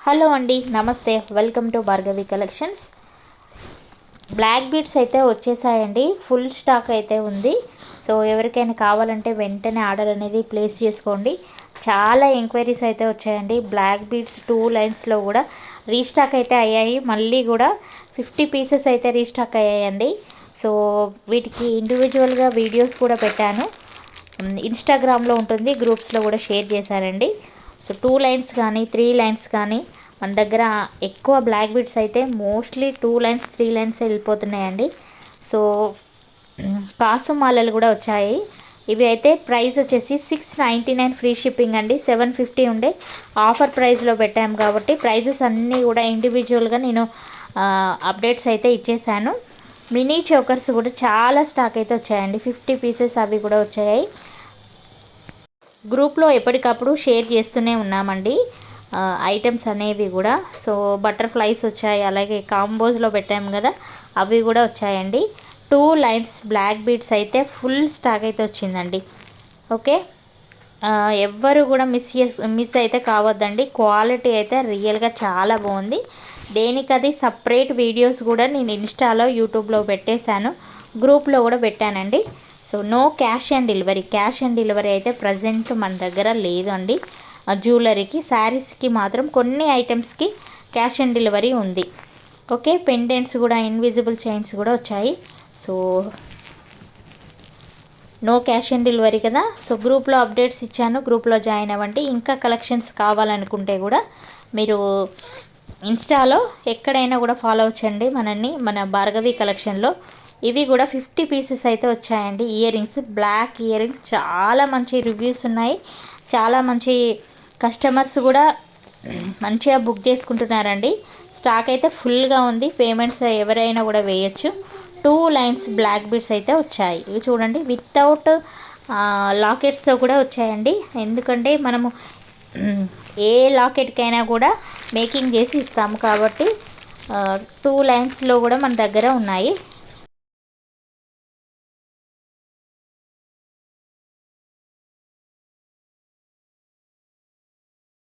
Hello అండి, నమస్తే. Welcome to Bhargavi collections. Black beads అయితే వచ్చేసాయండి. ఫుల్ స్టాక్ అయితే ఉంది. సో ఎవరికైనా కావాలంటే వెంటనే ఆర్డర్ అనేది ప్లేస్ చేసుకోండి. చాలా ఎంక్వైరీస్ అయితే వచ్చాయండి. బ్లాక్ బీడ్స్ 2 లైన్స్లో కూడా రీస్టాక్ అయితే అయ్యాయి. మళ్ళీ కూడా 50 పీసెస్ అయితే రీస్టాక్ అయ్యాయండి. సో వీటికి ఇండివిజువల్గా వీడియోస్ కూడా పెట్టాను. ఇన్స్టాగ్రామ్లో ఉంటుంది, గ్రూప్స్లో కూడా షేర్ చేశానండి. సో 2 లైన్స్ కానీ 3 లైన్స్ కానీ మన దగ్గర ఎక్కువ బ్లాక్ బీడ్స్ అయితే మోస్ట్లీ 2 లైన్స్ 3 లైన్స్ వెళ్ళిపోతున్నాయండి. సో కాసు మాలలు కూడా వచ్చాయి. ఇవి అయితే ప్రైస్ వచ్చేసి 699 ఫ్రీ షిప్పింగ్ అండి. 750 ఉండే ఆఫర్ ప్రైస్లో పెట్టాము కాబట్టి ప్రైజెస్ అన్నీ కూడా ఇండివిజువల్గా నేను అప్డేట్స్ అయితే ఇచ్చేసాను. మినీ చోకర్స్ కూడా చాలా స్టాక్ అయితే వచ్చాయండి. 50 పీసెస్ అవి కూడా వచ్చాయి. గ్రూప్లో ఎప్పటికప్పుడు షేర్ చేస్తూనే ఉన్నామండి ఐటమ్స్ అనేవి కూడా. సో బటర్ఫ్లైస్ వచ్చాయి, అలాగే కాంబోస్లో పెట్టాము కదా అవి కూడా వచ్చాయండి. 2 లైన్స్ బ్లాక్ బీడ్స్ అయితే స్టాక్ అయితే వచ్చిందండి. ఓకే, ఎవ్వరు కూడా మిస్ అయితే కావద్దండి. క్వాలిటీ అయితే రియల్గా చాలా బాగుంది. దేనికది సపరేట్ వీడియోస్ కూడా నేను ఇన్స్టాలో యూట్యూబ్లో పెట్టేశాను, గ్రూప్లో కూడా పెట్టానండి. So no cash on delivery. Cash on delivery అయితే ప్రజెంట్ మన దగ్గర లేదు అండి. జ్యువెలరీకి, శారీస్కి మాత్రం కొన్ని ఐటమ్స్కి క్యాష్ ఆన్ డెలివరీ ఉంది. ఓకే, పెండెంట్స్ కూడా ఇన్విజిబుల్ చైన్స్ కూడా వచ్చాయి. So no cash on delivery కదా. సో గ్రూప్లో అప్డేట్స్ ఇచ్చాను, గ్రూప్లో జాయిన్ అవ్వండి. ఇంకా కలెక్షన్స్ కావాలనుకుంటే కూడా మీరు ఇన్స్టాలో ఎక్కడైనా కూడా ఫాలో అవ్వండి మనల్ని, మన భార్గవి కలెక్షన్లో. ఇవి కూడా 50 పీసెస్ అయితే వచ్చాయండి. Earrings, black earrings చాలా మంచి రివ్యూస్ ఉన్నాయి. చాలా మంచి కస్టమర్స్ కూడా మంచిగా బుక్ చేసుకుంటున్నారండి. స్టాక్ అయితే ఫుల్గా ఉంది. పేమెంట్స్ ఎవరైనా కూడా వేయచ్చు. 2 లైన్స్ బ్లాక్ బీడ్స్ అయితే వచ్చాయి. ఇవి చూడండి, వితౌట్ లాకెట్స్తో కూడా వచ్చాయండి. ఎందుకంటే మనము ఏ లాకెట్కైనా కూడా మేకింగ్ చేసి ఇస్తాము కాబట్టి 2 లైన్స్లో కూడా మన దగ్గర ఉన్నాయి.